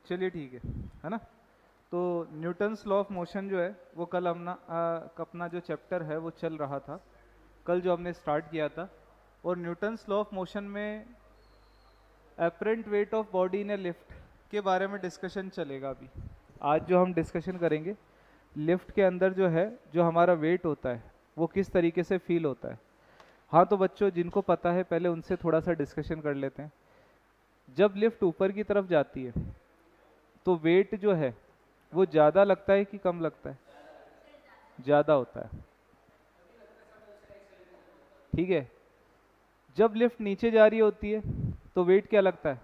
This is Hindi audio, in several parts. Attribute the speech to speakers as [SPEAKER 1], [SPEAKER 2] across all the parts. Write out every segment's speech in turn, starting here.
[SPEAKER 1] चलिए ठीक है ना। तो न्यूटन्स लॉ ऑफ मोशन जो है वो कल अपना जो चैप्टर है वो चल रहा था, कल जो हमने स्टार्ट किया था। और न्यूटन्स लॉ ऑफ मोशन में apparent weight of body in A lift के बारे में डिस्कशन चलेगा अभी। आज जो हम डिस्कशन करेंगे, लिफ्ट के अंदर जो है जो हमारा वेट होता है वो किस तरीके से फील होता है। हाँ तो बच्चों जिनको पता है पहले उनसे थोड़ा सा डिस्कशन कर लेते हैं। जब लिफ्ट ऊपर की तरफ जाती है तो वेट जो है वो ज़्यादा लगता है कि कम लगता है? ज़्यादा होता है, ठीक है। जब लिफ्ट नीचे जा रही होती है तो वेट क्या लगता है?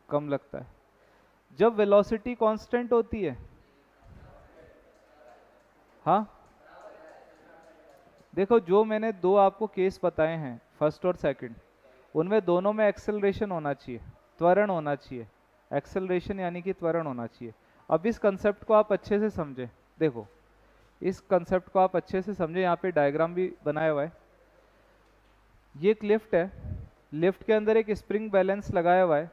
[SPEAKER 1] कम लगता है। जब वेलोसिटी कांस्टेंट होती है, हाँ देखो जो मैंने दो आपको केस बताए हैं फर्स्ट और सेकंड, उनमें दोनों में एक्सेलरेशन होना चाहिए, त्वरण होना चाहिए। एक्सेलरेशन यानी कि त्वरण होना चाहिए। अब इस कंसेप्ट को आप अच्छे से समझें। देखो इस कंसेप्ट को आप अच्छे से समझें, यहाँ पे डायग्राम भी बनाया हुआ है। ये एक लिफ्ट है, लिफ्ट के अंदर एक स्प्रिंग बैलेंस लगाया हुआ है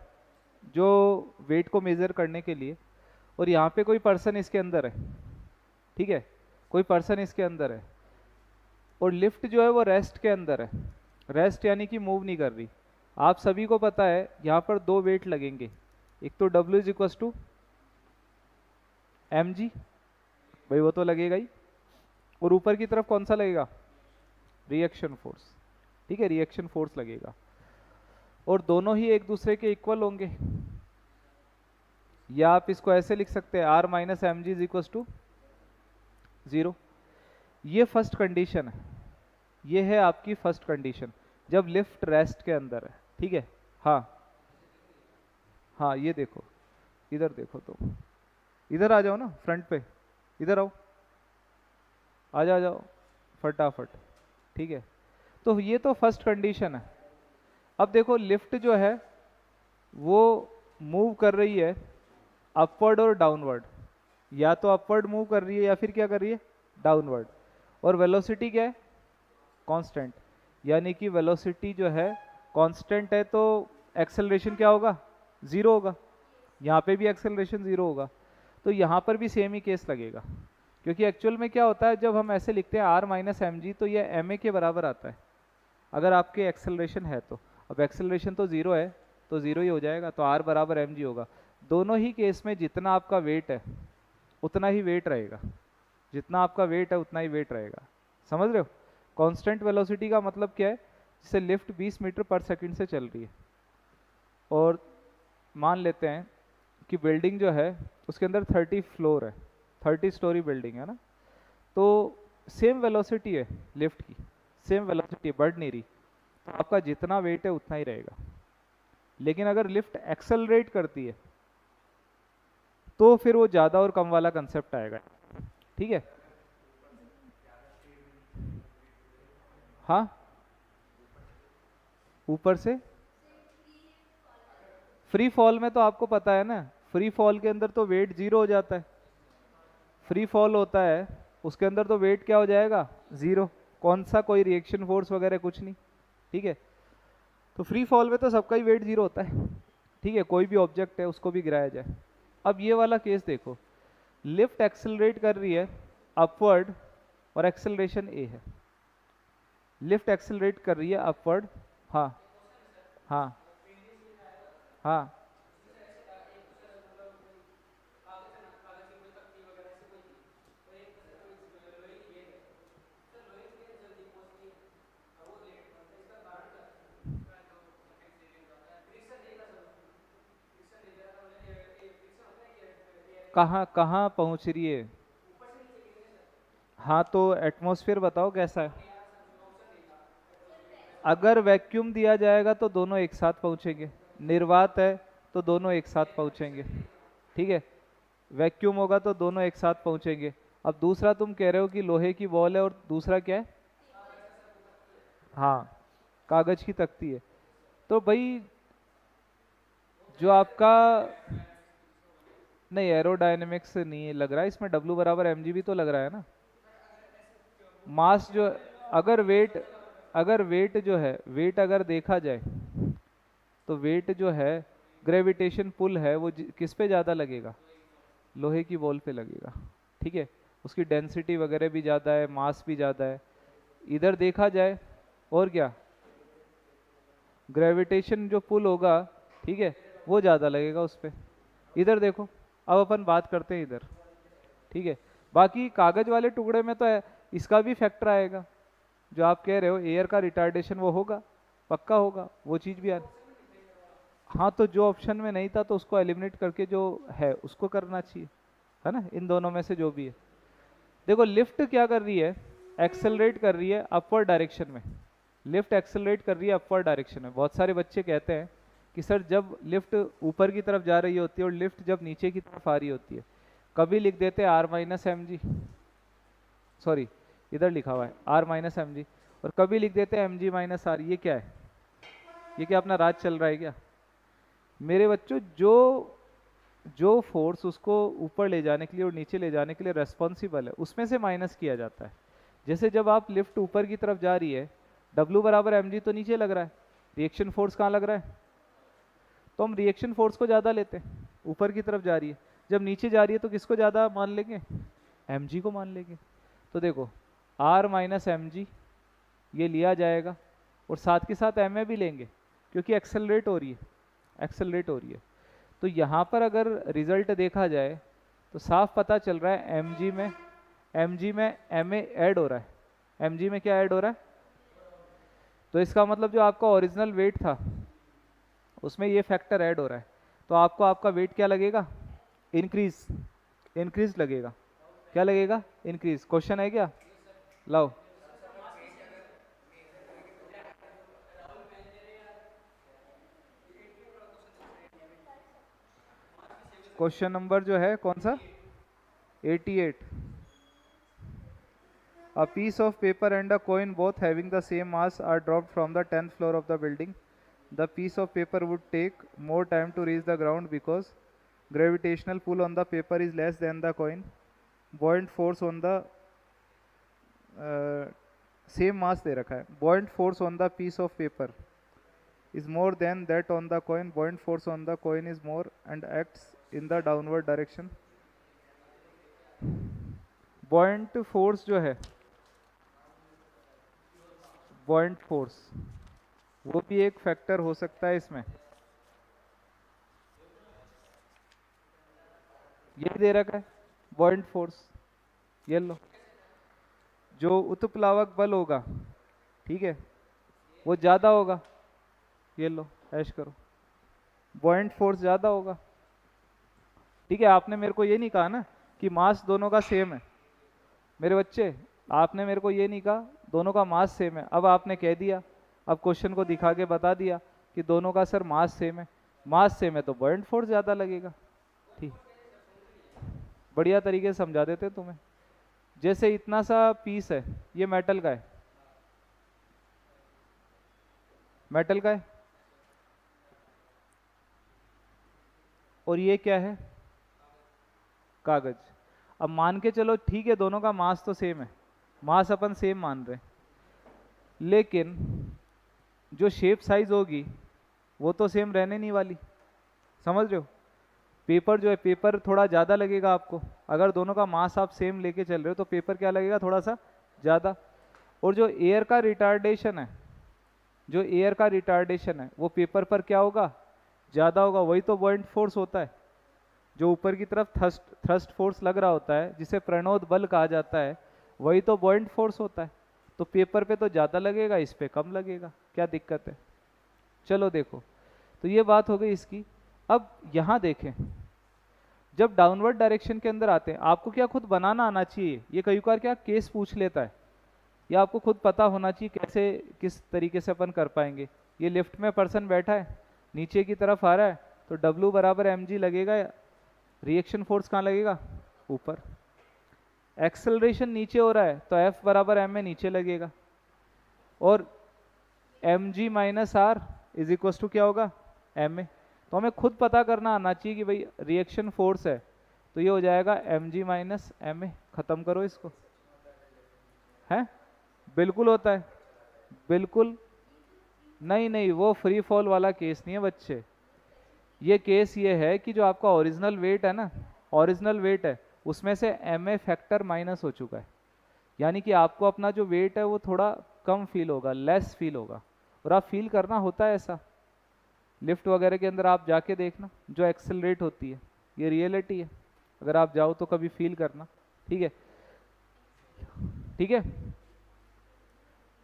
[SPEAKER 1] जो वेट को मेजर करने के लिए। और यहाँ पे कोई पर्सन इसके अंदर है, ठीक है, कोई पर्सन इसके अंदर है। और लिफ्ट जो है वो रेस्ट के अंदर है। रेस्ट यानी कि मूव नहीं कर रही। आप सभी को पता है यहाँ पर दो वेट लगेंगे, एक तो W is equals to M G, भाई वो तो लगेगा ही। और ऊपर की तरफ कौन सा लगेगा? रिएक्शन फोर्स, ठीक है, रिएक्शन फोर्स लगेगा। और दोनों ही एक दूसरे के इक्वल होंगे, या आप इसको ऐसे लिख सकते हैं R minus M G is equal to 0। ये फर्स्ट कंडीशन है, ये है आपकी फर्स्ट कंडीशन जब लिफ्ट रेस्ट के अंदर है, ठीक है। हाँ हाँ ये देखो, इधर देखो, तो इधर आ जाओ ना फ्रंट पे, इधर आओ, आ जाओ फटाफट, ठीक है। तो ये तो फर्स्ट कंडीशन है। अब देखो लिफ्ट जो है वो मूव कर रही है अपवर्ड और डाउनवर्ड, या तो अपवर्ड मूव कर रही है या फिर क्या कर रही है? डाउनवर्ड। और वेलोसिटी क्या है? कांस्टेंट। यानी कि वेलोसिटी जो है कांस्टेंट है तो एक्सेलरेशन क्या होगा? जीरो होगा। यहाँ पे भी एक्सेलरेशन जीरो होगा। तो यहाँ पर भी सेम ही केस लगेगा, क्योंकि एक्चुअल में क्या होता है जब हम ऐसे लिखते हैं R माइनस एम जी, तो ये एम ए के बराबर आता है अगर आपके एक्सेलरेशन है तो। अब एक्सेलरेशन तो जीरो है तो जीरो ही हो जाएगा, तो R बराबर एम जी होगा। दोनों ही केस में जितना आपका वेट है उतना ही वेट रहेगा, जितना आपका वेट है उतना ही वेट रहेगा। समझ रहे हो? कांस्टेंट वेलोसिटी का मतलब क्या है? जैसे लिफ्ट 20 मीटर पर सेकंड से चल रही है और मान लेते हैं कि बिल्डिंग जो है उसके अंदर 30 फ्लोर है, 30 स्टोरी बिल्डिंग है ना। तो सेम वेलोसिटी है लिफ्ट की, सेम वेलोसिटी बढ़ नहीं रही, तो आपका जितना वेट है उतना ही रहेगा। लेकिन अगर लिफ्ट एक्सेलरेट करती है तो फिर वो ज़्यादा और कम वाला कंसेप्ट आएगा, ठीक है। हाँ ऊपर से फ्री फॉल में तो आपको पता है ना, फ्री फॉल के अंदर तो वेट जीरो हो जाता है। फ्री फॉल होता है उसके अंदर तो वेट क्या हो जाएगा? जीरो। कौन सा कोई रिएक्शन फोर्स वगैरह कुछ नहीं, ठीक है। तो फ्री फॉल में तो सबका ही वेट जीरो होता है, ठीक है, कोई भी ऑब्जेक्ट है उसको भी गिराया जाए। अब ये वाला केस देखो, लिफ्ट एक्सेलरेट कर रही है अपवर्ड और एक्सेलरेशन ए है। लिफ्ट एक्सेलरेट कर रही है अपवर्ड, हाँ हाँ हाँ कहाँ कहाँ पहुंच रही है? हाँ तो एटमॉस्फेयर बताओ कैसा है? अगर वैक्यूम दिया जाएगा तो दोनों एक साथ पहुंचेंगे, निर्वात है तो दोनों एक साथ पहुंचेंगे, ठीक है। वैक्यूम होगा तो दोनों एक साथ पहुंचेंगे। अब दूसरा तुम कह रहे हो कि लोहे की बॉल है और दूसरा क्या है? हाँ कागज की तख्ती है। तो भाई जो आपका, नहीं एरोडायनेमिक्स नहीं लग रहा है इसमें, डब्लू बराबर एम जी भी तो लग रहा है ना। मास जो, अगर वेट, अगर वेट जो है, वेट अगर देखा जाए तो वेट जो है ग्रेविटेशन पुल है वो किस पे ज़्यादा लगेगा, लोहे की बॉल पे लगेगा, ठीक है। उसकी डेंसिटी वगैरह भी ज़्यादा है, मास भी ज़्यादा है। इधर देखा जाए और क्या, ग्रेविटेशन जो पुल होगा, ठीक है, वो ज़्यादा लगेगा उस पर। इधर देखो, अब अपन बात करते हैं इधर, ठीक है। बाकी कागज वाले टुकड़े में तो है, इसका भी फैक्टर आएगा, जो आप कह रहे हो एयर का रिटार्डेशन वो होगा, पक्का होगा, वो चीज़ भी आ। हाँ तो जो ऑप्शन में नहीं था तो उसको एलिमिनेट करके जो है उसको करना चाहिए, है ना, इन दोनों में से जो भी है। देखो लिफ्ट क्या कर रही है, एक्सेलरेट कर रही है अपवर्ड डायरेक्शन में। लिफ्ट एक्सेलरेट कर रही है अपवर्ड डायरेक्शन में। बहुत सारे बच्चे कहते हैं कि सर जब लिफ्ट ऊपर की तरफ जा रही होती है और लिफ्ट जब नीचे की तरफ आ रही होती है, कभी लिख देते हैं R minus M G, sorry इधर लिखा हुआ है आर माइनस एम जी, और कभी लिख देते हैं एम जी माइनस आर। ये क्या है, ये क्या अपना राज चल रहा है क्या? मेरे बच्चों जो जो फोर्स उसको ऊपर ले जाने के लिए और नीचे ले जाने के लिए रेस्पॉन्सिबल है, उसमें से माइनस किया जाता है। जैसे जब आप लिफ्ट ऊपर की तरफ जा रही है, W बराबर mg तो नीचे लग रहा है, रिएक्शन फोर्स कहाँ लग रहा है, तो हम रिएक्शन फोर्स को ज़्यादा लेते हैं, ऊपर की तरफ जा रही है। जब नीचे जा रही है तो किसको ज़्यादा मान लेंगे, mg को मान लेंगे। तो देखो r माइनस एम जी ये लिया जाएगा, और साथ के साथ ma भी लेंगे, क्योंकि एक्सेलरेट हो रही है, एक्सेलरेट हो रही है। तो यहाँ पर अगर रिजल्ट देखा जाए तो साफ पता चल रहा है mg में ma ऐड हो रहा है, mg में क्या ऐड हो रहा है, तो इसका मतलब जो आपका ओरिजिनल वेट था उसमें ये फैक्टर ऐड हो रहा है, तो आपको आपका वेट क्या लगेगा, इंक्रीज लगेगा। क्या लगेगा, इंक्रीज। क्वेश्चन है क्या, लाओ। क्वेश्चन नंबर जो है कौन सा, 88। A piece of paper and a coin both having the same mass are dropped from the 10th floor of the building. The piece of paper would take more time to reach the ground because gravitational pull on the paper is less than the coin. Buoyant force on the same mass दे रखा है. Buoyant force on the piece of paper is more than that on the coin. Buoyant force on the coin is more and acts in the downward direction. Buoyant force जो है, buoyant force वो भी एक फैक्टर हो सकता है इसमें। ये दे रखा है buoyant force, ये लो। जो उत्प्लावक बल होगा, ठीक है, वो ज्यादा होगा, ये लो ऐश करो, buoyant force ज्यादा होगा, ठीक है। आपने मेरे को ये नहीं कहा ना कि मास दोनों का सेम है, मेरे बच्चे आपने मेरे को ये नहीं कहा दोनों का मास सेम है। अब आपने कह दिया, अब क्वेश्चन को दिखा के बता दिया कि दोनों का सर मास सेम है, मास सेम है तो buoyant फोर्स ज़्यादा लगेगा। ठीक, बढ़िया तरीके से समझा देते तुम्हें। जैसे इतना सा पीस है, ये मेटल का है, मेटल का है, और ये क्या है, कागज। अब मान के चलो ठीक है दोनों का मास तो सेम है, मास अपन सेम मान रहे हैं, लेकिन जो शेप साइज होगी वो तो सेम रहने नहीं वाली, समझ रहे हो। पेपर जो है, पेपर थोड़ा ज़्यादा लगेगा आपको, अगर दोनों का मास आप सेम लेके चल रहे हो तो पेपर क्या लगेगा, थोड़ा सा ज़्यादा। और जो एयर का रिटार्डेशन है, जो एयर का रिटार्डेशन है वो पेपर पर क्या होगा, ज़्यादा होगा। वही तो buoyant फोर्स होता है, जो ऊपर की तरफ थ्रस्ट फोर्स लग रहा होता है जिसे प्रणोद बल कहा जाता है, वही तो buoyant फोर्स होता है। तो पेपर पे तो ज़्यादा लगेगा, इस पे कम लगेगा, क्या दिक्कत है। चलो देखो, तो ये बात हो गई इसकी। अब यहाँ देखें, जब डाउनवर्ड डायरेक्शन के अंदर आते हैं, आपको क्या खुद बनाना आना चाहिए, ये कई बार क्या केस पूछ लेता है, या आपको खुद पता होना चाहिए कैसे किस तरीके से अपन कर पाएंगे। ये लिफ्ट में पर्सन बैठा है, नीचे की तरफ आ रहा है, तो W बराबर mg लगेगा, रिएक्शन फोर्स कहाँ लगेगा, ऊपर। एक्सेलरेशन नीचे हो रहा है तो F बराबर ma नीचे लगेगा, और mg minus R is equal to क्या होगा, ma। तो हमें खुद पता करना आना चाहिए कि भाई रिएक्शन फोर्स है, तो ये हो जाएगा mg माइनस ma। खत्म करो इसको, है बिल्कुल होता है, बिल्कुल नहीं नहीं, वो फ्री फॉल वाला केस नहीं है बच्चे, ये केस ये है कि जो आपका ओरिजिनल वेट है ना, ओरिजिनल वेट है उसमें से एम ए फैक्टर माइनस हो चुका है, यानी कि आपको अपना जो वेट है वो थोड़ा कम फील होगा, लेस फील होगा। और आप फील करना होता है ऐसा, लिफ्ट वगैरह के अंदर आप जाके देखना जो एक्सेलरेट होती है, ये रियलिटी है, अगर आप जाओ तो कभी फील करना। ठीक है, ठीक है।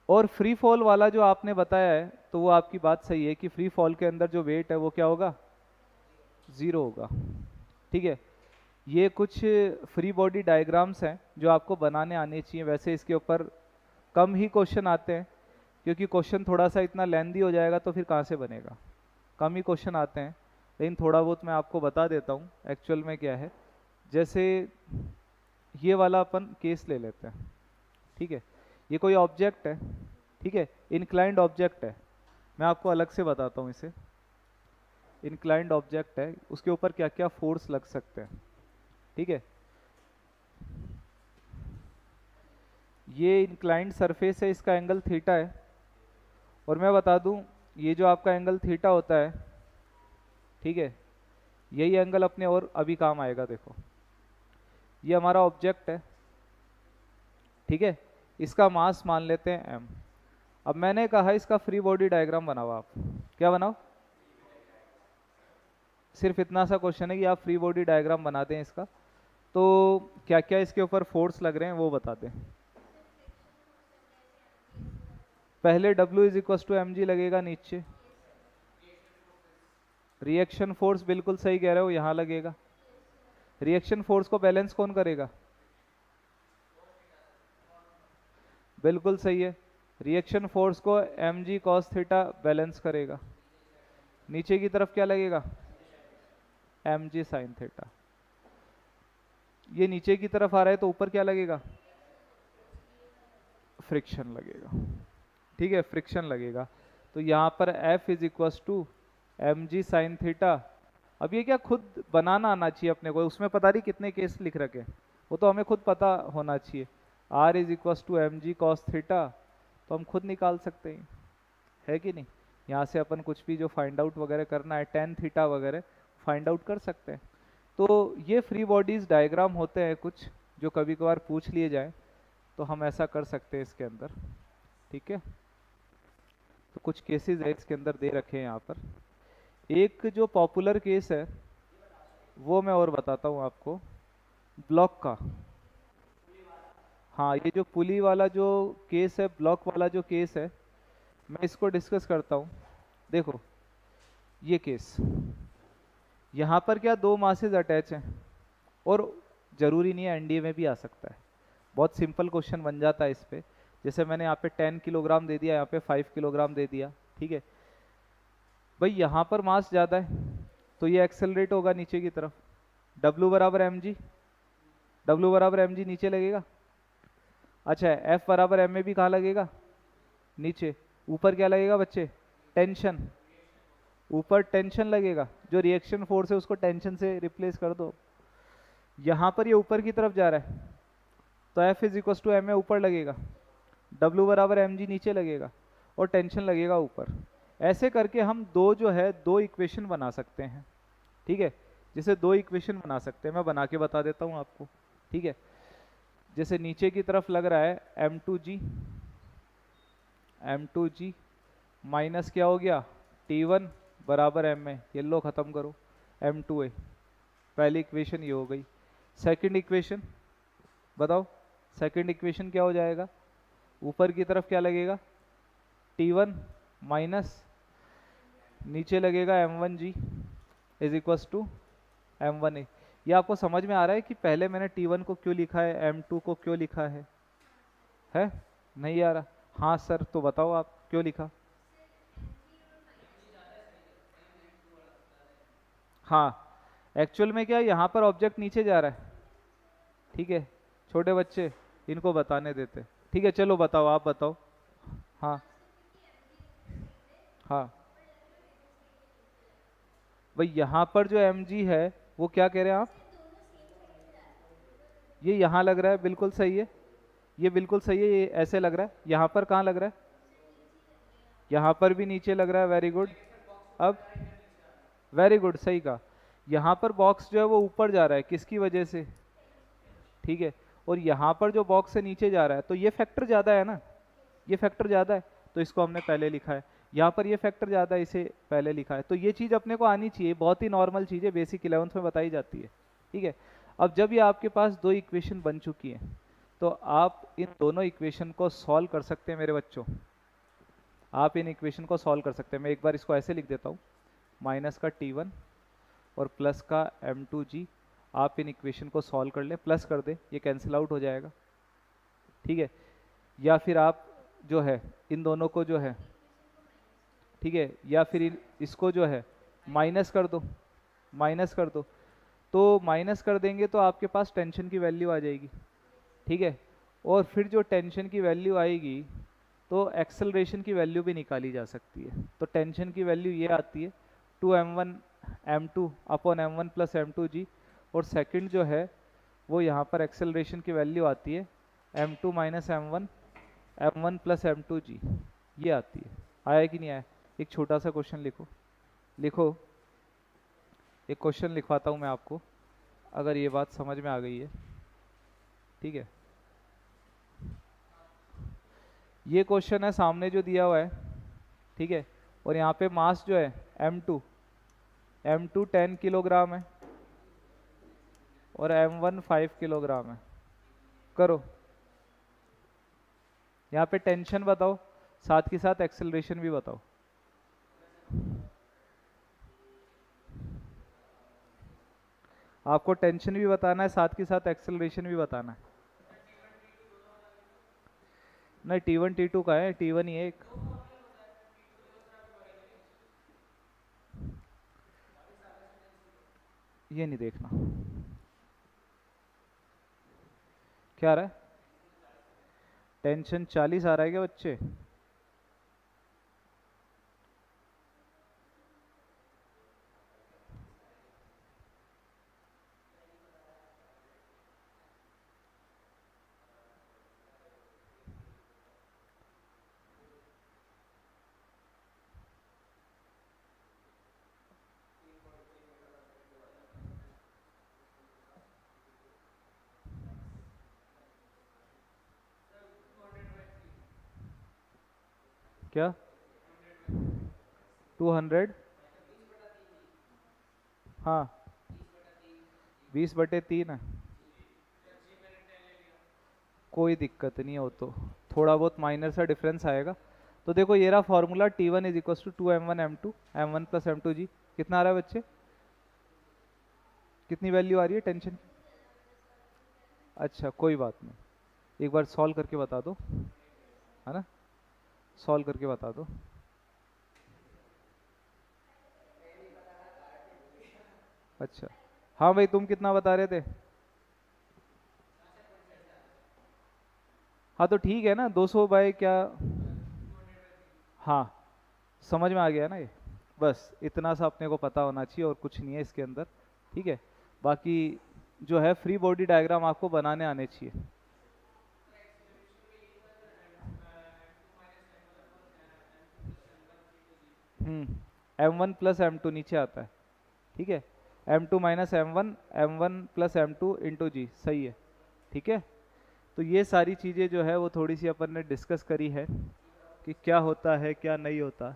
[SPEAKER 1] और फ्री फॉल वाला जो आपने बताया है तो वो आपकी बात सही है कि फ्री फॉल के अंदर जो वेट है वो क्या होगा, ज़ीरो होगा। ठीक है, ये कुछ फ्री बॉडी डायग्राम्स हैं जो आपको बनाने आने चाहिए। वैसे इसके ऊपर कम ही क्वेश्चन आते हैं, क्योंकि क्वेश्चन थोड़ा सा इतना लेंदी हो जाएगा तो फिर कहाँ से बनेगा, कम ही क्वेश्चन आते हैं। लेकिन थोड़ा बहुत मैं आपको बता देता हूँ एक्चुअल में क्या है। जैसे ये वाला अपन केस ले लेते हैं, ठीक है, ये कोई ऑब्जेक्ट है, ठीक है, इंक्लाइंड ऑब्जेक्ट है। मैं आपको अलग से बताता हूँ इसे, इंक्लाइंड ऑब्जेक्ट है, उसके ऊपर क्या क्या फोर्स लग सकते हैं। ठीक है, ये इंक्लाइंड सरफेस है, इसका एंगल थीटा है। और मैं बता दूं ये जो आपका एंगल थीटा होता है, ठीक है, यही एंगल अपने और अभी काम आएगा। देखो ये हमारा ऑब्जेक्ट है, ठीक है, इसका मास मान लेते हैं m। अब मैंने कहा इसका फ्री बॉडी डायग्राम बनाओ। आप क्या बनाओ, सिर्फ इतना सा क्वेश्चन है कि आप फ्री बॉडी डायग्राम बनाते हैं इसका, तो क्या क्या इसके ऊपर फोर्स लग रहे हैं वो बता दें। पहले W is equal to M G लगेगा नीचे, रिएक्शन फोर्स बिल्कुल सही कह रहे हो, यहाँ लगेगा। रिएक्शन फोर्स को बैलेंस कौन करेगा, बिल्कुल सही है, रिएक्शन फोर्स को M G cos theta balance करेगा। नीचे की तरफ क्या लगेगा, एम जी साइन थीटा। ये नीचे की तरफ आ रहा है तो ऊपर क्या लगेगा, फ्रिक्शन लगेगा। ठीक है, फ्रिक्शन लगेगा। तो यहाँ पर F is equal to M G sine theta. अब ये क्या खुद बनाना आना चाहिए अपने को, उसमें पता नहीं कितने केस लिख रखे, वो तो हमें खुद पता होना चाहिए। R is equal to M G cos theta, तो हम खुद निकाल सकते हैं, है कि नहीं। यहाँ से अपन कुछ भी जो फाइंड आउट वगैरह करना है, टेन थीटा वगैरह फाइंड आउट कर सकते हैं। तो ये फ्री बॉडीज डायग्राम होते हैं कुछ जो कभी कभार पूछ लिए जाए, तो हम ऐसा कर सकते हैं इसके अंदर। ठीक है, तो कुछ केसेस है इसके अंदर दे रखे हैं यहाँ पर। एक जो पॉपुलर केस है वो मैं और बताता हूँ आपको, ब्लॉक का। हाँ, ये जो पुली वाला जो केस है, ब्लॉक वाला जो केस है, मैं इसको डिस्कस करता हूँ। देखो ये केस, यहाँ पर क्या दो मासेस अटैच हैं, और ज़रूरी नहीं है एनडीए में भी आ सकता है, बहुत सिंपल क्वेश्चन बन जाता है इस पे। जैसे मैंने यहाँ पे 10 किलोग्राम दे दिया, यहाँ पे 5 किलोग्राम दे दिया, ठीक है भाई, यहाँ पर मास ज़्यादा है तो ये एक्सेलरेट होगा नीचे की तरफ, W बराबर एम जी, डब्ल्यू बराबर एम जी नीचे लगेगा। अच्छा, F बराबर एम ए भी कहाँ लगेगा, नीचे। ऊपर क्या लगेगा बच्चे, टेंशन, ऊपर टेंशन लगेगा, जो रिएक्शन फोर्स है उसको टेंशन से रिप्लेस कर दो। यहाँ पर ये ऊपर की तरफ जा रहा है तो F is equal to M A ऊपर लगेगा, W बराबर एम जी नीचे लगेगा, और टेंशन लगेगा ऊपर। ऐसे करके हम दो जो है दो इक्वेशन बना सकते हैं। ठीक है, जैसे दो इक्वेशन बना सकते हैं, मैं बना के बता देता हूँ आपको। ठीक है, जैसे नीचे की तरफ लग रहा है M2G माइनस क्या हो गया, T1 बराबर एम ए, ये लो खत्म करो, M2A। पहली इक्वेशन ये हो गई। सेकंड इक्वेशन बताओ, सेकंड इक्वेशन क्या हो जाएगा, ऊपर की तरफ क्या लगेगा, T1 माइनस नीचे लगेगा M1G is equal to M1A। ये आपको समझ में आ रहा है कि पहले मैंने T1 को क्यों लिखा है, M2 को क्यों लिखा है नहीं आ रहा। हाँ सर, तो बताओ आप क्यों लिखा। हाँ, एक्चुअल में क्या, यहाँ पर ऑब्जेक्ट नीचे जा रहा है। ठीक है, छोटे बच्चे इनको बताने देते। ठीक है, चलो बताओ, आप बताओ। हाँ हाँ, भाई यहाँ पर जो mg है वो क्या कह रहे हैं आप, ये यहाँ लग रहा है, बिल्कुल सही है, ये बिल्कुल सही है, ये ऐसे लग रहा है। यहाँ पर कहाँ लग रहा है, यहाँ पर भी नीचे लग रहा है, वेरी गुड। अब वेरी गुड, सही कहा। यहाँ पर बॉक्स जो है वो ऊपर जा रहा है, किसकी वजह से? ठीक है। और यहाँ पर जो बॉक्स है नीचे जा रहा है, तो ये फैक्टर ज़्यादा है ना, ये फैक्टर ज़्यादा है, तो इसको हमने पहले लिखा है। यहाँ पर ये फैक्टर ज़्यादा है, इसे पहले लिखा है। तो ये चीज़ अपने को आनी चाहिए, बहुत ही नॉर्मल चीज़ है, बेसिक 11th में बताई जाती है। ठीक है। अब जब ये आपके पास दो इक्वेशन बन चुकी हैं, तो आप इन दोनों इक्वेशन को सॉल्व कर सकते हैं मेरे बच्चों। आप इन इक्वेशन को सॉल्व कर सकते हैं। मैं एक बार इसको ऐसे लिख देता हूँ, माइनस का T1 और प्लस का M2G। आप इन इक्वेशन को सॉल्व कर लें, प्लस कर दे, ये कैंसिल आउट हो जाएगा। ठीक है। या फिर आप जो है इन दोनों को जो है, ठीक है, या फिर इसको जो है माइनस कर दो, माइनस कर दो। तो माइनस कर देंगे तो आपके पास टेंशन की वैल्यू आ जाएगी। ठीक है। और फिर जो टेंशन की वैल्यू आएगी, तो एक्सेलरेशन की वैल्यू भी निकाली जा सकती है। तो टेंशन की वैल्यू ये आती है 2m1m2 upon m1 plus m2g। और सेकंड जो है वो यहाँ पर एक्सेलरेशन की वैल्यू आती है m2 minus m1 m1 plus m2g, ये आती है। आया कि नहीं आया? एक छोटा सा क्वेश्चन लिखो, लिखो, एक क्वेश्चन लिखवाता हूँ मैं आपको, अगर ये बात समझ में आ गई है। ठीक है। ये क्वेश्चन है सामने जो दिया हुआ है, ठीक है। और यहाँ पे मास जो है m2 10 किलोग्राम है और m1 5 किलोग्राम है। करो, यहाँ पे टेंशन बताओ, साथ के साथ एक्सेलरेशन भी बताओ। आपको टेंशन भी बताना है, साथ के साथ एक्सेलरेशन भी बताना है। नहीं, T1 T2 का है, T1 ही है एक। ये नहीं देखना क्या आ रहा है, टेंशन 40 आ रहा है क्या बच्चे? क्या 200? हाँ, 20/3 है। कोई दिक्कत नहीं हो, तो थोड़ा बहुत माइनर सा डिफरेंस आएगा। तो देखो ये रहा formula, T1 is equal to 2m1m2 m1 plus m2g। कितना आ रहा है बच्चे, कितनी वैल्यू आ रही है टेंशन की? अच्छा कोई बात नहीं, एक बार सॉल्व करके बता दो, है ना, सॉल्व करके बता दो। अच्छा, हाँ भाई तुम कितना बता रहे थे? हाँ तो ठीक है ना, 200 बाय क्या? हाँ, समझ में आ गया ना ये। बस इतना सा अपने को पता होना चाहिए और कुछ नहीं है इसके अंदर। ठीक है। बाकी जो है फ्री बॉडी डायग्राम आपको बनाने आने चाहिए। M1 प्लस M2 नीचे आता है। ठीक है। M2 minus M1, M1 plus M2 into जी, सही है। ठीक है। तो ये सारी चीज़ें जो है वो थोड़ी सी अपन ने डिस्कस करी है कि क्या होता है क्या नहीं होता।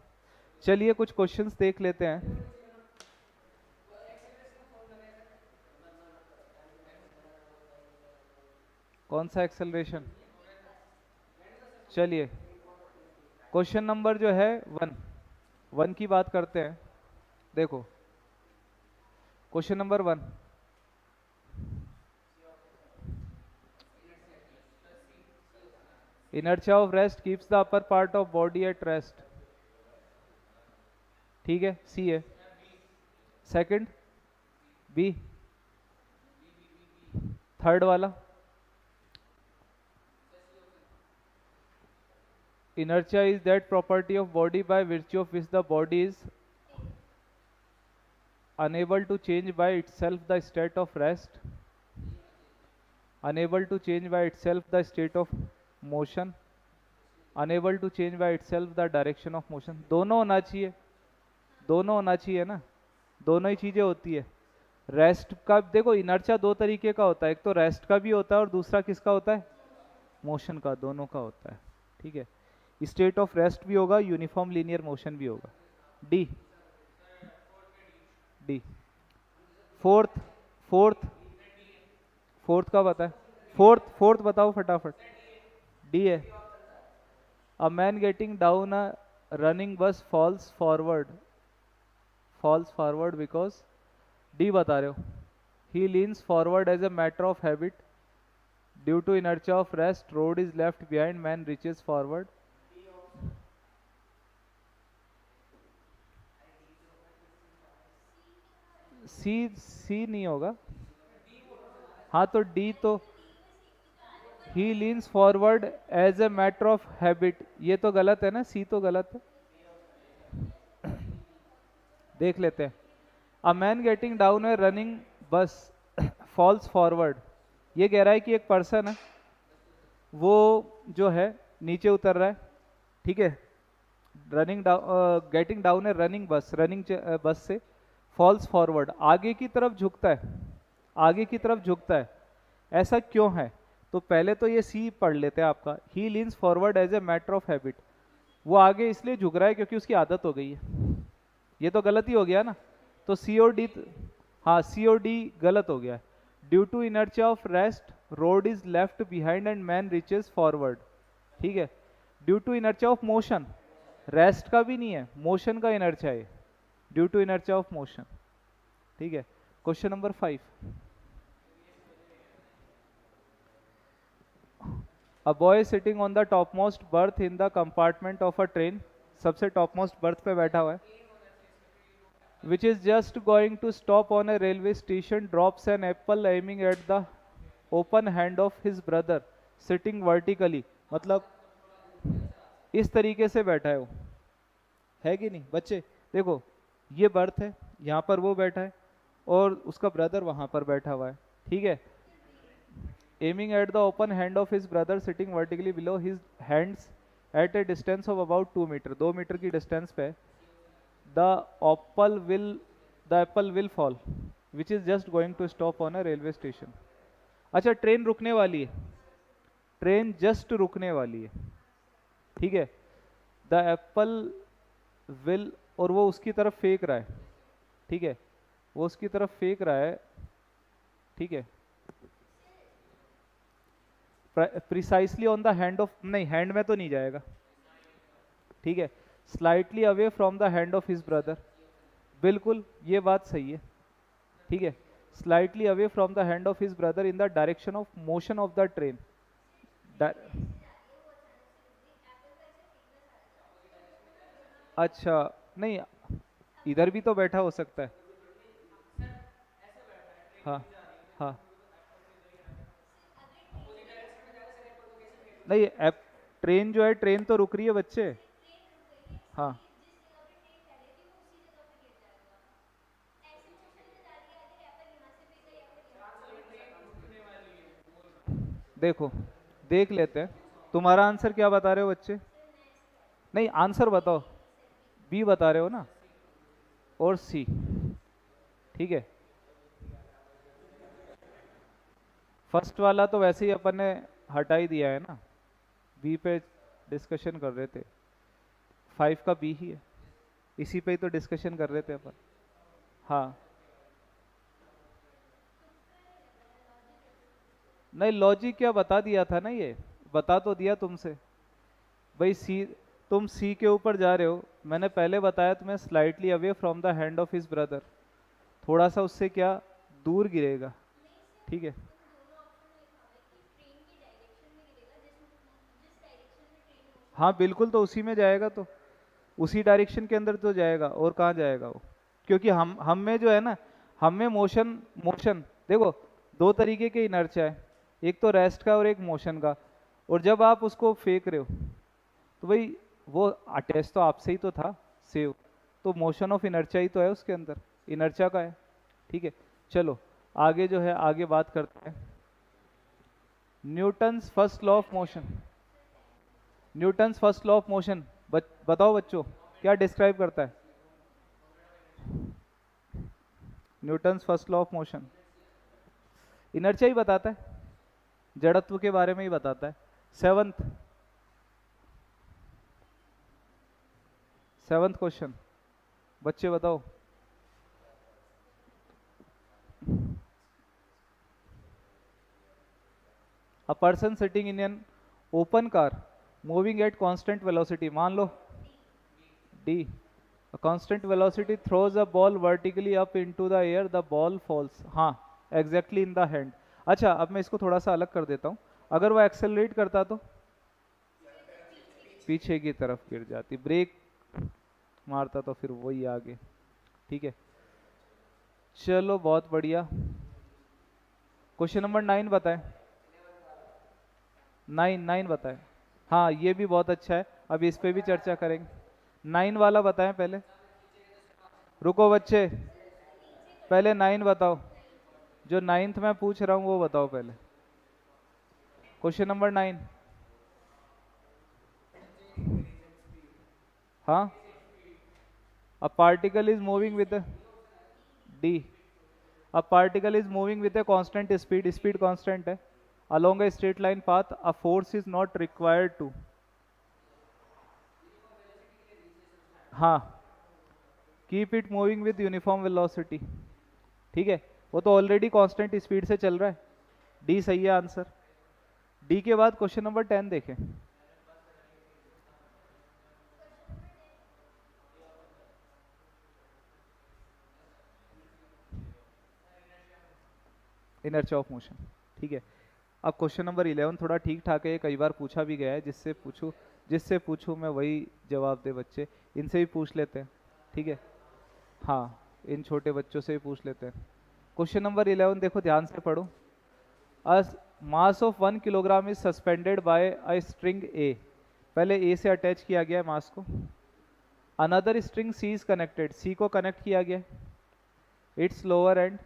[SPEAKER 1] चलिए कुछ क्वेश्चंस देख लेते हैं। कौन सा एक्सेलरेशन? चलिए क्वेश्चन नंबर जो है 1 की बात करते हैं। देखो question number 1, inertia of rest keeps the upper part of body at rest। ठीक है, सी है। Second, B. थर्ड वाला, inertia is that property of body by virtue of which the body is unable to change by itself the state of rest, unable to change by itself the state of motion, unable to change by itself the direction of motion। दोनों होना चाहिए, दोनों होना चाहिए ना। दोनों ही चीजें होती है। रेस्ट का देखो इनर्शिया दो तरीके का होता है, एक तो रेस्ट का भी होता है और दूसरा किसका होता है, मोशन का, दोनों का होता है। ठीक है, स्टेट ऑफ रेस्ट भी होगा, यूनिफॉर्म लीनियर मोशन भी होगा। D, D. Fourth, fourth, fourth का पता है, फोर्थ, फोर्थ बताओ फटाफट। डी है। A man getting down a running bus falls forward, falls forward because, D बता रहे हो, he leans forward as a matter of habit, due to inertia of rest road is left behind, man reaches forward। C, C नहीं होगा। हाँ तो डी तो, he leans forward as a matter of habit, ये तो गलत है ना, सी तो गलत है। देख लेते हैं। अ मैन गेटिंग डाउन ए रनिंग बस फॉल्स फॉरवर्ड, ये कह रहा है कि एक पर्सन है वो जो है नीचे उतर रहा है, ठीक है, रनिंग गेटिंग डाउन ए रनिंग बस, रनिंग बस से फॉल्स फॉरवर्ड, आगे की तरफ झुकता है, आगे की तरफ झुकता है। ऐसा क्यों है, तो पहले तो ये सी पढ़ लेते हैं आपका, he leans forward as a matter of habit, वो आगे इसलिए झुक रहा है क्योंकि उसकी आदत हो गई है, ये तो गलत ही हो गया ना। तो सी और डी, हाँ सी और डी गलत हो गया। Due to inertia of rest road is left behind and man reaches forward, ठीक है। Due to inertia of motion, rest का भी नहीं है, मोशन का इनर्शिया है, due to inertia of motion, ठीक है। Question number 5, a boy sitting on the topmost berth in the compartment of a train, सबसे टॉप मोस्ट बर्थ पे बैठा हुआ है, which is just going to stop on a railway station, drops an apple aiming at the open hand of his brother sitting vertically, मतलब इस तरीके से बैठा है कि नहीं बच्चे। देखो ये बर्थ है, यहाँ पर वो बैठा है और उसका ब्रदर वहां पर बैठा हुआ है, ठीक है। Aiming at the open hand of his brother sitting vertically below his hands at a distance of about 2 metre, 2 metre की डिस्टेंस पे, the apple will the apple will fall which is just going to stop on a railway station। अच्छा ट्रेन रुकने वाली है, ट्रेन जस्ट रुकने वाली है, ठीक है। द एप्पल विल, और वो उसकी तरफ फेंक रहा है, ठीक है, वो उसकी तरफ फेंक रहा है, ठीक है। Precisely on the hand of, नहीं हैंड में तो नहीं जाएगा, ठीक है। Slightly away from the hand of his brother, बिल्कुल ये बात सही है, ठीक है। Slightly away from the hand of his brother in the direction of motion of the train. अच्छा नहीं, इधर भी तो बैठा हो सकता है। हाँ, हाँ, नहीं ट्रेन जो है, ट्रेन तो रुक रही है बच्चे। हाँ देखो, देख लेते हैं, तुम्हारा आंसर क्या बता रहे हो बच्चे, नहीं आंसर बताओ, बी बता रहे हो ना, और सी, ठीक है। फर्स्ट वाला तो वैसे ही अपन ने हटा ही दिया है ना, बी पे डिस्कशन कर रहे थे, 5 का बी ही है, इसी पे ही तो डिस्कशन कर रहे थे अपन। हाँ नहीं, लॉजिक क्या बता दिया था ना, ये बता तो दिया तुमसे भाई। सी, तुम सी के ऊपर जा रहे हो, मैंने पहले बताया तुम्हें slightly away from the hand of his brother, थोड़ा सा उससे क्या दूर गिरेगा, ठीक है। हाँ बिल्कुल, तो उसी में जाएगा, तो उसी डायरेक्शन के अंदर तो जाएगा, और कहाँ जाएगा वो, क्योंकि हम में जो है ना, हम में मोशन, मोशन देखो दो तरीके के इनर्शिया है, एक तो रेस्ट का और एक मोशन का, और जब आप उसको फेंक रहे हो तो भाई वो अटैच तो आपसे ही तो था, सेव, तो मोशन ऑफ इनर्शिया ही तो है उसके अंदर, इनर्शिया का है, ठीक है। चलो आगे जो है, आगे बात करते हैं। Newton's first law of motion, Newton's first law of motion बताओ बच्चों, क्या डिस्क्राइब करता है। Newton's first law of motion, inertia ही बताता है, जड़त्व के बारे में ही बताता है। सेवंथ क्वेश्चन, बच्चे बताओ। A person sitting in an open car moving at constant velocity, मान लो D, a constant velocity throws a ball vertically up into the air, the ball falls, हाँ exactly in the hand। अच्छा अब मैं इसको थोड़ा सा अलग कर देता हूँ, अगर वो एक्सेलरेट करता तो पीछे की तरफ गिर जाती, ब्रेक मारता तो फिर वही आगे। ठीक है, चलो बहुत बढ़िया। क्वेश्चन नंबर 9 बताएं। 9 बताएं। हाँ ये भी बहुत अच्छा है, अब इस पे भी चर्चा करेंगे। 9 वाला बताएं पहले। रुको बच्चे, पहले 9 बताओ, जो 9th मैं पूछ रहा हूँ वो बताओ पहले। Question number 9। हाँ, a particle is moving with D, a particle is moving with a constant speed, speed constant है, along a straight line path, a force is not required to, हाँ, keep it moving with uniform velocity. ठीक है, वो तो ऑलरेडी कांस्टेंट स्पीड से चल रहा है, डी सही है आंसर। डी के बाद क्वेश्चन नंबर 10 देखें। Inertia of motion. ठीक है, अब क्वेश्चन नंबर 11 थोड़ा ठीक ठाक है, कई बार पूछा भी गया है, जिससे पूछूं मैं वही जवाब दे बच्चे, इनसे भी पूछ लेते हैं। ठीक है, हाँ इन छोटे बच्चों से भी पूछ लेते हैं। क्वेश्चन नंबर 11 देखो ध्यान से पढ़ो। A mass of 1 kilogram is suspended by a string A, पहले ए से अटैच किया गया है मास को, another string C is connected, C को कनेक्ट किया गया, its lower end,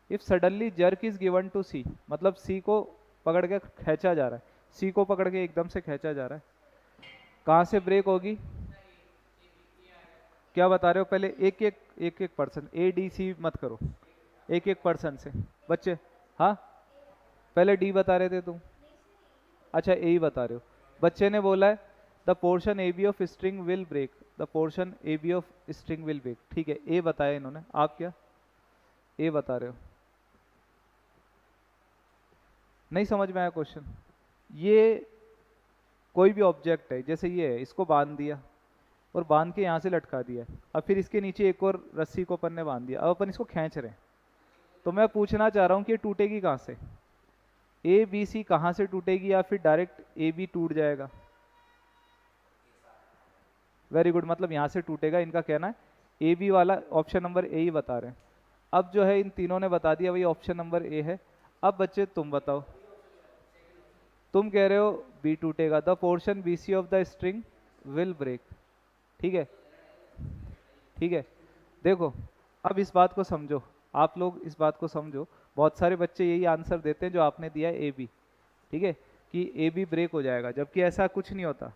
[SPEAKER 1] if suddenly jerk is given to C, मतलब सी को पकड़ के खींचा जा रहा है, सी को पकड़ के एकदम से खींचा जा रहा है, कहाँ से ब्रेक होगी? क्या बता रहे हो पहले? एक एक पर्सन, ए डी सी मत करो, एक एक पर्सन से बच्चे। हाँ पहले डी बता रहे थे तुम, अच्छा ए ही बता रहे हो। बच्चे ने बोला है the portion A B of string will break, the portion A B of string will break. ठीक है, ए बताया इन्होंने, आप क्या ए बता रहे हो? नहीं समझ में आया क्वेश्चन? ये कोई भी ऑब्जेक्ट है, जैसे ये है, इसको बांध दिया और बांध के यहाँ से लटका दिया, अब फिर इसके नीचे एक और रस्सी को अपन ने बांध दिया, अब अपन इसको खींच रहे हैं, तो मैं पूछना चाह रहा हूँ कि ये टूटेगी कहाँ से? ए बी सी कहाँ से टूटेगी, या फिर डायरेक्ट ए बी टूट जाएगा? वेरी गुड, मतलब यहाँ से टूटेगा, इनका कहना है ए बी वाला ऑप्शन नंबर ए ही बता रहे हैं। अब जो है इन तीनों ने बता दिया, वही ऑप्शन नंबर ए है। अब बच्चे तुम बताओ, तुम कह रहे हो बी टूटेगा, the portion B C of the string will break. ठीक है, ठीक है, देखो अब इस बात को समझो, आप लोग इस बात को समझो, बहुत सारे बच्चे यही आंसर देते हैं जो आपने दिया है ए बी, ठीक है, कि ए बी ब्रेक हो जाएगा, जबकि ऐसा कुछ नहीं होता।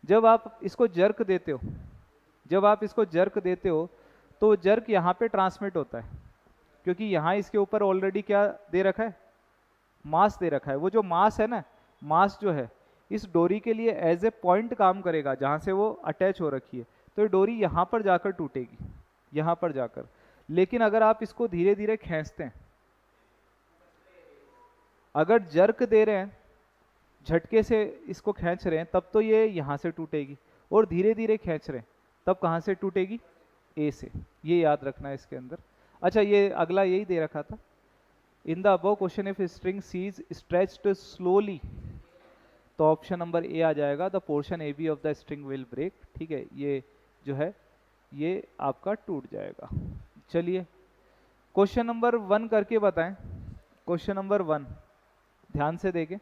[SPEAKER 1] जब आप इसको जर्क देते हो, जब आप इसको जर्क देते हो तो जर्क यहाँ पे ट्रांसमिट होता है, क्योंकि यहाँ इसके ऊपर ऑलरेडी क्या दे रखा है? मास दे रखा है। वो जो मास है ना, मास जो है इस डोरी के लिए एज ए पॉइंट काम करेगा जहाँ से वो अटैच हो रखी है, तो ये डोरी यहाँ पर जाकर टूटेगी, यहाँ पर जाकर। लेकिन अगर आप इसको धीरे धीरे खींचते हैं, अगर जर्क दे रहे हैं, झटके से इसको खींच रहे हैं, तब तो ये यहाँ से टूटेगी, और धीरे धीरे खींच रहे हैं तब कहाँ से टूटेगी? ए से। ये याद रखना है इसके अंदर। अच्छा ये अगला यही दे रखा था, in the above question if string C is stretched slowly, तो ऑप्शन नंबर ए आ जाएगा, the portion A B of the string will break. ठीक है, ये जो है ये आपका टूट जाएगा। चलिए क्वेश्चन नंबर 1 करके बताएं। क्वेश्चन नंबर 1 ध्यान से देखें,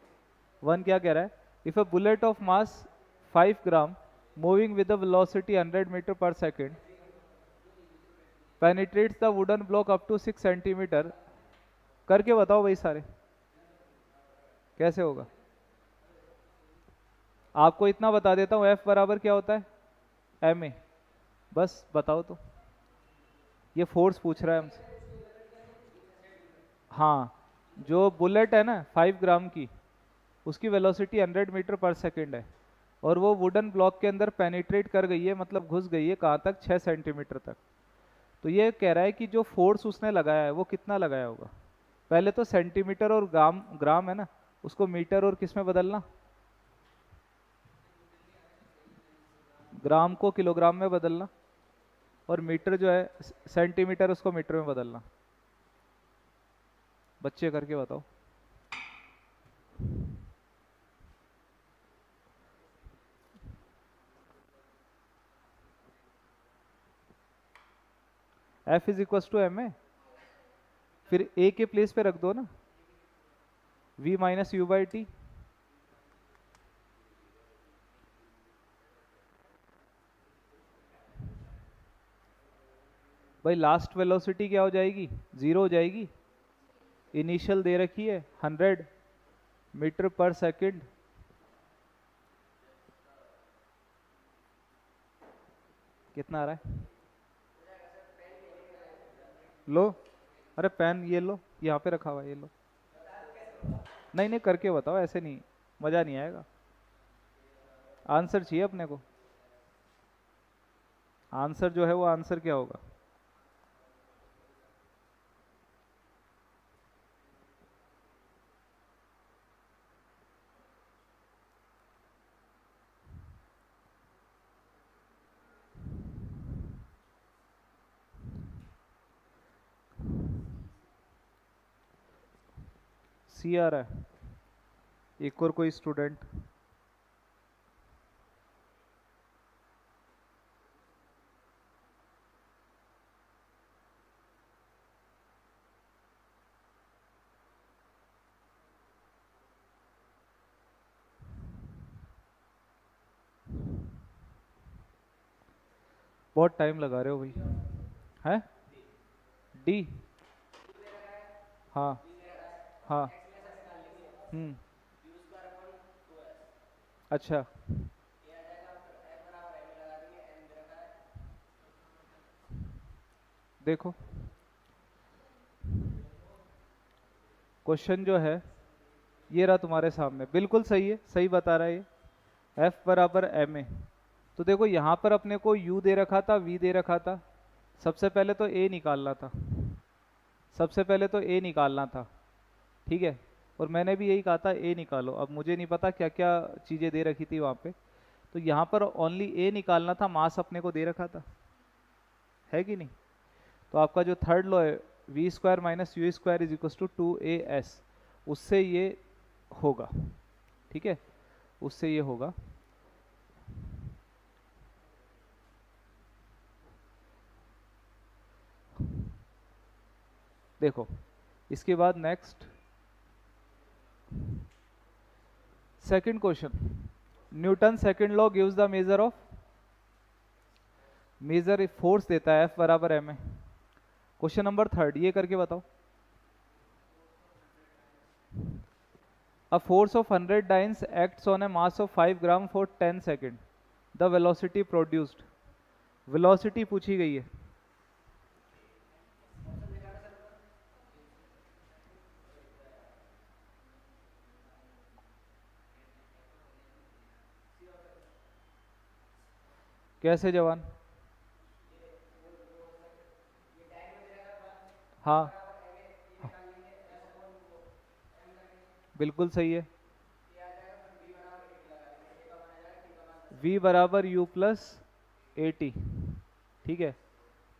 [SPEAKER 1] 1 क्या कह रहा है? If a bullet of mass 5 gram moving with the velocity 100 metre per second penetrates the wooden block up to 6 centimetre, करके बताओ भाई सारे, कैसे होगा? आपको इतना बता देता हूँ, F बराबर क्या होता है? ma, बस बताओ तो। ये फोर्स पूछ रहा है हमसे। हाँ, जो बुलेट है ना 5 ग्राम की, उसकी वेलोसिटी 100 मीटर पर सेकेंड है, और वो वुडन ब्लॉक के अंदर पेनिट्रेट कर गई है, मतलब घुस गई है कहाँ तक, 6 सेंटीमीटर तक। तो ये कह रहा है कि जो फोर्स उसने लगाया है वो कितना लगाया होगा। पहले तो सेंटीमीटर और ग्राम ग्राम है ना, उसको मीटर और किस में बदलना, ग्राम को किलोग्राम में बदलना, और मीटर जो है सेंटीमीटर, उसको मीटर में बदलना। बच्चे करके बताओ। F is equal to M A, फिर ए के प्लेस पे रख दो ना, V minus U by T. भाई लास्ट वेलोसिटी क्या हो जाएगी, 0 हो जाएगी। इनिशियल दे रखी है 100 मीटर पर सेकेंड। कितना आ रहा है, लो, अरे पेन ये लो, यहाँ पे रखा हुआ है, ये लो। नहीं नहीं, करके बताओ, ऐसे नहीं, मजा नहीं आएगा। आंसर चाहिए अपने को, आंसर जो है वो आंसर क्या होगा। सी आ रहा है। एक और कोई स्टूडेंट। बहुत टाइम लगा रहे हो भाई। है, डी, हाँ हाँ, हम्म, अच्छा, देखो क्वेश्चन जो है ये रहा तुम्हारे सामने, बिल्कुल सही है, सही बता रहा है ये। F बराबर एम ए। तो देखो यहाँ पर अपने को U दे रखा था, V दे रखा था। सबसे पहले तो A निकालना था, सबसे पहले तो A निकालना था, ठीक है। और मैंने भी यही कहा था A निकालो। अब मुझे नहीं पता क्या क्या चीज़ें दे रखी थी वहाँ पे, तो यहाँ पर ओनली A निकालना था, मास अपने को दे रखा था, है कि नहीं। तो आपका जो थर्ड लॉ है, V square minus U square is equal to 2AS, उससे ये होगा, ठीक है, उससे ये होगा। देखो इसके बाद next second question, Newton second law gives the measure of, measure force देता है F बराबर M A. Question number third, ये करके बताओ। A force of 100 dynes acts on a mass of 5 gram for 10 second, the velocity produced. Velocity पूछी गई है। कैसे जवान, हाँ, बिल्कुल सही है। V बराबर U प्लस ए टी, ठीक है।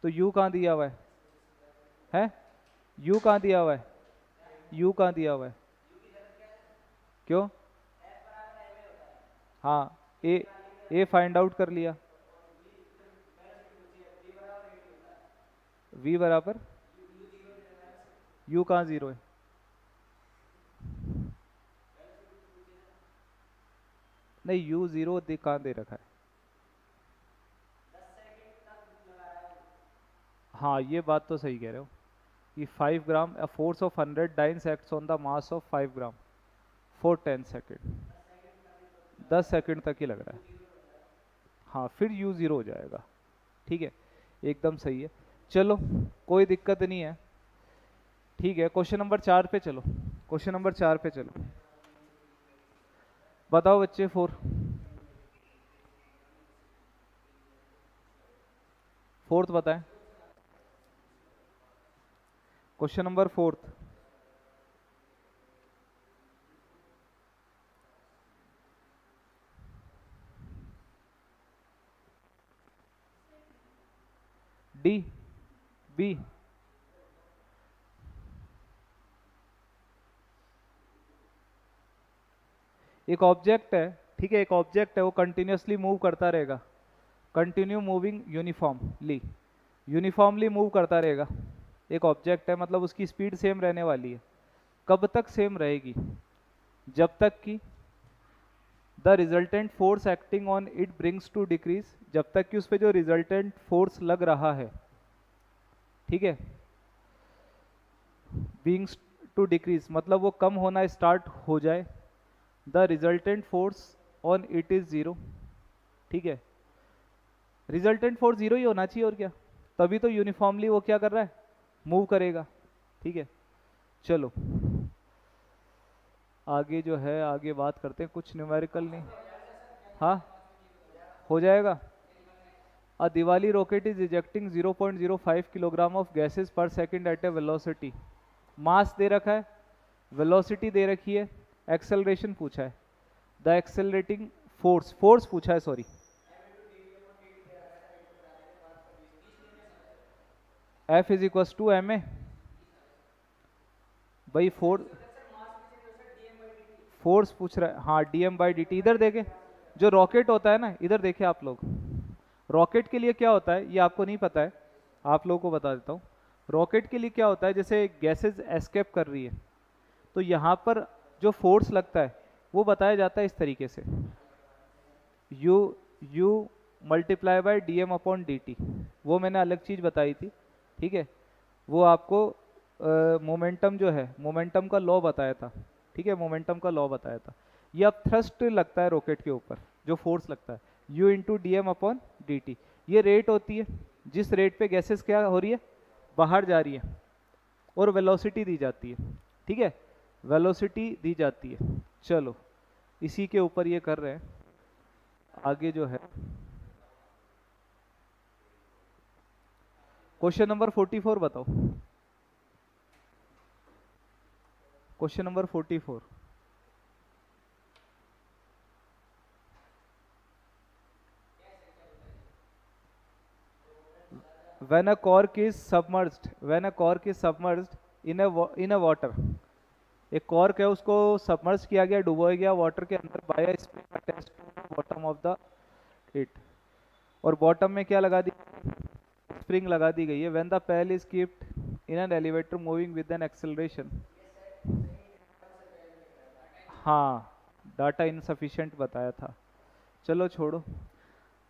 [SPEAKER 1] तो U कहाँ दिया हुआ है U कहाँ दिया हुआ है, U कहाँ दिया हुआ है, क्यों, हाँ, ए फाइंड आउट कर लिया। V बराबर, U कहाँ जीरो है, नहीं U जीरो कहाँ दे रखा है। हाँ ये बात तो सही कह रहे हो, कि 5 ग्राम, a force of 100 dynes acts on the mass of 5 gram for 10 second, 10 second तक ही लग रहा है। हाँ फिर U जीरो हो जाएगा, ठीक है, एकदम सही है। चलो कोई दिक्कत नहीं है। ठीक है, क्वेश्चन नंबर 4 पे चलो। क्वेश्चन नंबर 4 पे चलो, बताओ बच्चे। फोर्थ बताएं। Question number 4। D, B. एक ऑब्जेक्ट है, ठीक है, एक ऑब्जेक्ट है, वो कंटिन्यूसली मूव करता रहेगा, continue moving uniformly, uniformly move करता रहेगा। एक ऑब्जेक्ट है, मतलब उसकी स्पीड सेम रहने वाली है। कब तक सेम रहेगी? जब तक कि the resultant force acting on it brings to decrease, जब तक कि उस पर जो रिजल्टेंट फोर्स लग रहा है, ठीक है, ब्रिंग्स टू डिक्रीज मतलब वो कम होना स्टार्ट हो जाए। The resultant force on it is zero, ठीक है, रिजल्टेंट फोर्स जीरो ही होना चाहिए और क्या, तभी तो यूनिफॉर्मली वो क्या कर रहा है, मूव करेगा। ठीक है, चलो आगे जो है, आगे बात करते हैं, कुछ न्यूमेरिकल नहीं। हाँ, हो जाएगा। A Diwali rocket is ejecting 0.05 kilogram of gases per second at a velocity. Mass दे रखा है, वेलोसिटी दे रखी है, एक्सेलरेशन पूछा है। द एक्सेलरेटिंग फोर्स, फोर्स पूछा है, sorry, F is equal to M A भाई। फोर्स पूछ रहा है, हाँ, dm/dt। इधर देखे, जो रॉकेट होता है ना, इधर देखे आप लोग, रॉकेट के लिए क्या होता है, ये आपको नहीं पता है, आप लोगों को बता देता हूँ। रॉकेट के लिए क्या होता है, जैसे गैसेस एस्केप कर रही है, तो यहाँ पर जो फोर्स लगता है वो बताया जाता है इस तरीके से, you you multiply by dm/dt। वो मैंने अलग चीज़ बताई थी, ठीक है, वो आपको मोमेंटम जो है, मोमेंटम का लॉ बताया था, ठीक है, मोमेंटम का लॉ बताया था। ये अब थ्रस्ट लगता है रॉकेट के ऊपर, जो फोर्स लगता है, u इंटू dm/dt। ये रेट होती है जिस रेट पे गैसेस क्या हो रही है, बाहर जा रही है, और वेलोसिटी दी जाती है, ठीक है, वेलोसिटी दी जाती है। चलो इसी के ऊपर ये कर रहे हैं। आगे जो है क्वेश्चन नंबर 44 बताओ। Question number 44। when a cork is submerged when a cork is submerged in a water, एक कॉर्क है, उसको सबमर्ज किया गया, डुबोया गया वाटर के अंदर, by spring attached to bottom of the it, और बॉटम में क्या लगा दी, स्प्रिंग लगा दी गई है। When the pail is keeped in an elevator moving with an acceleration, हाँ, डाटा इनसफिशिएंट बताया था, चलो छोड़ो।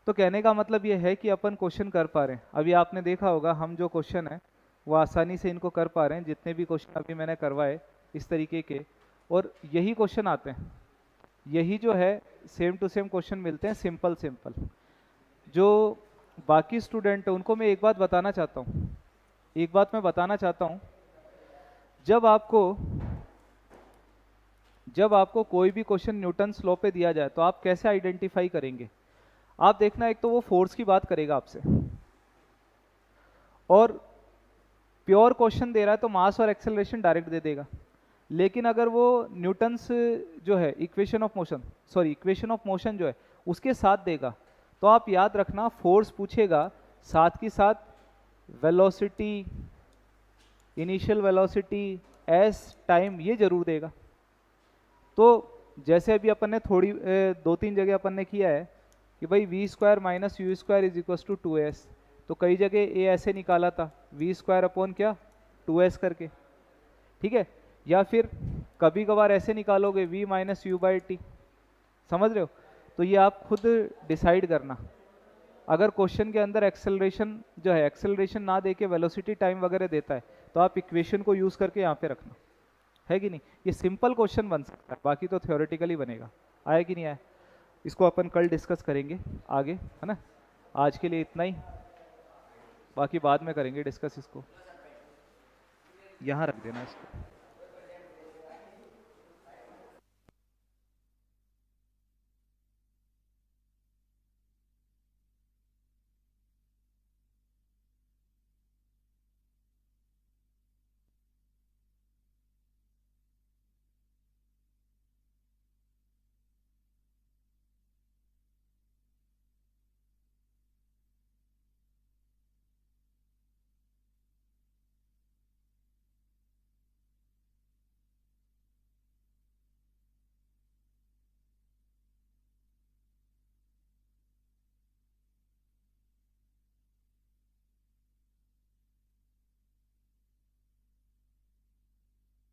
[SPEAKER 1] तो कहने का मतलब ये है कि अपन क्वेश्चन कर पा रहे हैं। अभी आपने देखा होगा, हम जो क्वेश्चन है वो आसानी से इनको कर पा रहे हैं, जितने भी क्वेश्चन अभी मैंने करवाए इस तरीके के, और यही क्वेश्चन आते हैं, यही जो है सेम टू सेम क्वेश्चन मिलते हैं, सिंपल सिंपल। जो बाकी स्टूडेंट है उनको मैं एक बात बताना चाहता हूँ, एक बात मैं बताना चाहता हूँ, जब आपको जब आपको कोई भी क्वेश्चन न्यूटन्स लॉ पे दिया जाए तो आप कैसे आइडेंटिफाई करेंगे? आप देखना, एक तो वो फोर्स की बात करेगा आपसे, और प्योर क्वेश्चन दे रहा है तो मास और एक्सेलरेशन डायरेक्ट दे देगा। लेकिन अगर वो न्यूटन्स जो है equation of motion, sorry equation of motion जो है उसके साथ देगा, तो आप याद रखना फोर्स पूछेगा, साथ के साथ velocity, initial velocity, S, time, ये जरूर देगा। तो जैसे अभी अपन ने थोड़ी 2-3 जगह अपन ने किया है कि भाई v² minus u² is equal to 2s, तो कई जगह ए ऐसे निकाला था, v² अपॉन क्या, 2s करके, ठीक है, या फिर कभी कभार ऐसे निकालोगे v माइनस u/t, समझ रहे हो? तो ये आप खुद डिसाइड करना। अगर क्वेश्चन के अंदर एक्सेलरेशन जो है, एक्सेलरेशन ना देके वेलोसिटी, टाइम वगैरह देता है, तो आप इक्वेशन को यूज करके यहाँ पे रखना, है कि नहीं? ये सिंपल क्वेश्चन बन सकता है, बाकी तो थ्योरेटिकली बनेगा। आया कि नहीं आया? इसको अपन कल डिस्कस करेंगे आगे, है ना? आज के लिए इतना ही, बाकी बाद में करेंगे डिस्कस इसको। यहाँ रख देना इसको।